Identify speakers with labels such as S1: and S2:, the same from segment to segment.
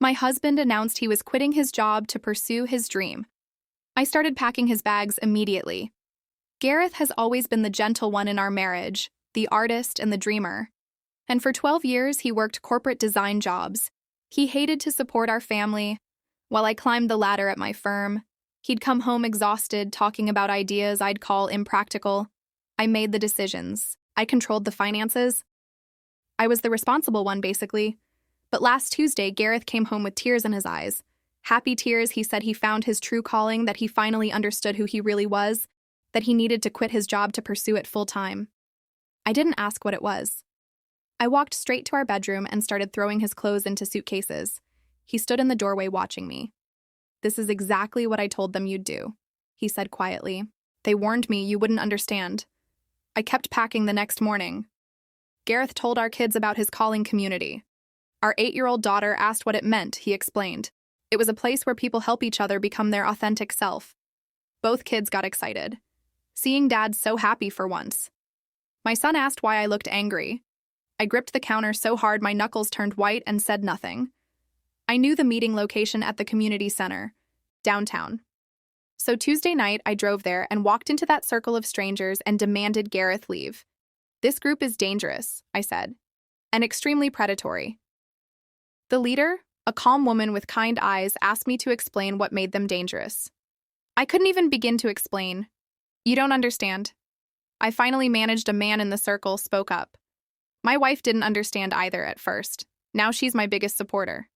S1: My husband announced he was quitting his job to pursue his dream. I started packing his bags immediately. Gareth has always been the gentle one in our marriage, the artist and the dreamer. And for 12 years, he worked corporate design jobs. He hated to support our family. While I climbed the ladder at my firm, he'd come home exhausted, talking about ideas I'd call impractical. I made the decisions. I controlled the finances. I was the responsible one, basically. But last Tuesday, Gareth came home with tears in his eyes. Happy tears. He said he found his true calling, that he finally understood who he really was, that he needed to quit his job to pursue it full-time. I didn't ask what it was. I walked straight to our bedroom and started throwing his clothes into suitcases. He stood in the doorway watching me. "This is exactly what I told them you'd do," he said quietly. "They warned me you wouldn't understand." I kept packing the next morning. Gareth told our kids about his calling community. Our 8-year-old daughter asked what it meant, he explained. It was a place where people help each other become their authentic self. Both kids got excited, seeing Dad so happy for once. My son asked why I looked angry. I gripped the counter so hard my knuckles turned white and said nothing. I knew the meeting location at the community center, downtown. So Tuesday night, I drove there and walked into that circle of strangers and demanded Gareth leave. "This group is dangerous," I said, "and extremely predatory." The leader, a calm woman with kind eyes, asked me to explain what made them dangerous. I couldn't even begin to explain. "You don't understand." I finally managed. A man in the circle spoke up. My wife didn't understand either at first. Now she's my biggest supporter.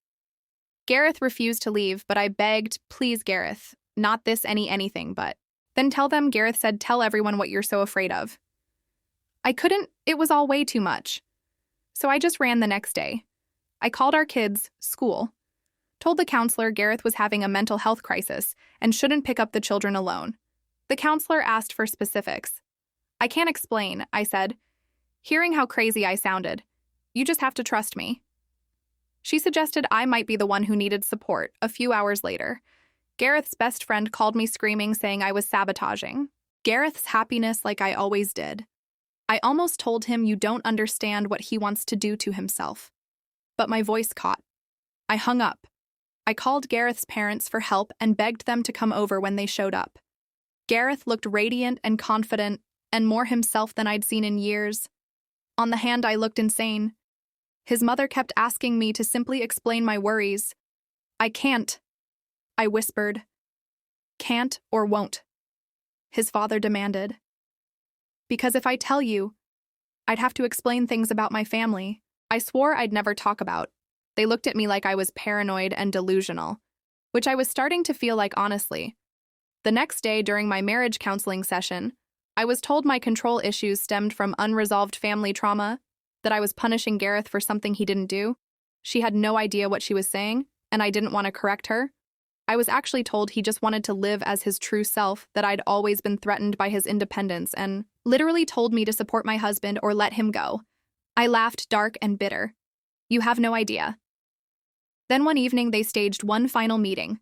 S1: Gareth refused to leave, but I begged, "Please, Gareth, not this anything, but..." "Then tell them," Gareth said, "tell everyone what you're so afraid of." I couldn't, it was all way too much. So I just ran the next day. I called our kids' school, told the counselor Gareth was having a mental health crisis and shouldn't pick up the children alone. The counselor asked for specifics. "I can't explain," I said, hearing how crazy I sounded. "You just have to trust me." She suggested I might be the one who needed support. A few hours later, Gareth's best friend called me screaming, saying I was sabotaging Gareth's happiness like I always did. I almost told him, "You don't understand what he wants to do to himself." But my voice caught. I hung up. I called Gareth's parents for help and begged them to come over when they showed up. Gareth looked radiant and confident, and more himself than I'd seen in years. On the hand, I looked insane. His mother kept asking me to simply explain my worries. "I can't," I whispered. "Can't or won't," his father demanded. "Because if I tell you, I'd have to explain things about my family I swore I'd never talk about." They looked at me like I was paranoid and delusional, which I was starting to feel like, honestly. The next day, during my marriage counseling session, I was told my control issues stemmed from unresolved family trauma, that I was punishing Gareth for something he didn't do. She had no idea what she was saying, and I didn't want to correct her. I was actually told he just wanted to live as his true self, that I'd always been threatened by his independence, and literally told me to support my husband or let him go. I laughed, dark and bitter. "You have no idea." Then one evening, they staged one final meeting.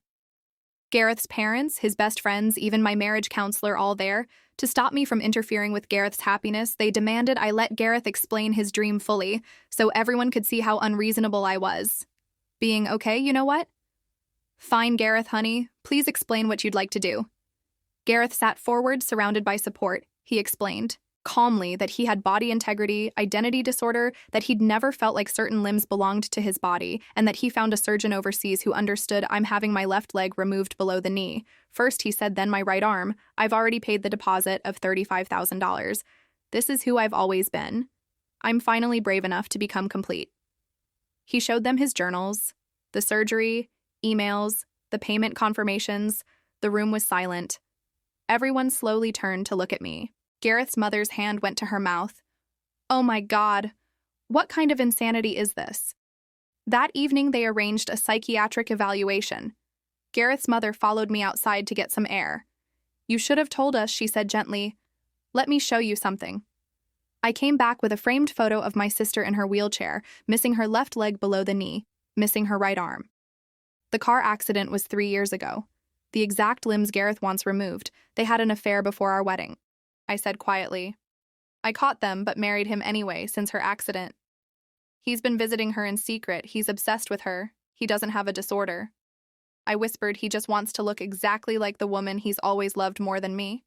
S1: Gareth's parents, his best friends, even my marriage counselor, all there. To stop me from interfering with Gareth's happiness, they demanded I let Gareth explain his dream fully, so everyone could see how unreasonable I was. Being, "Okay, you know what? Fine, Gareth, honey, please explain what you'd like to do." Gareth sat forward, surrounded by support. He explained, calmly, that he had body integrity, identity disorder, that he'd never felt like certain limbs belonged to his body, and that he found a surgeon overseas who understood I'm having my left leg removed below the knee. First, he said, then my right arm. I've already paid the deposit of $35,000. This is who I've always been. I'm finally brave enough to become complete. He showed them his journals, the surgery, emails, the payment confirmations. The room was silent. Everyone slowly turned to look at me. Gareth's mother's hand went to her mouth. Oh my God, what kind of insanity is this? That evening, they arranged a psychiatric evaluation. Gareth's mother followed me outside to get some air. "You should have told us," she said gently. "Let me show you something." I came back with a framed photo of my sister in her wheelchair, missing her left leg below the knee, missing her right arm. The car accident was 3 years ago. The exact limbs Gareth wants removed. They had an affair before our wedding, I said quietly. I caught them, but married him anyway since her accident. He's been visiting her in secret. He's obsessed with her. He doesn't have a disorder. I whispered he just wants to look exactly like the woman he's always loved more than me.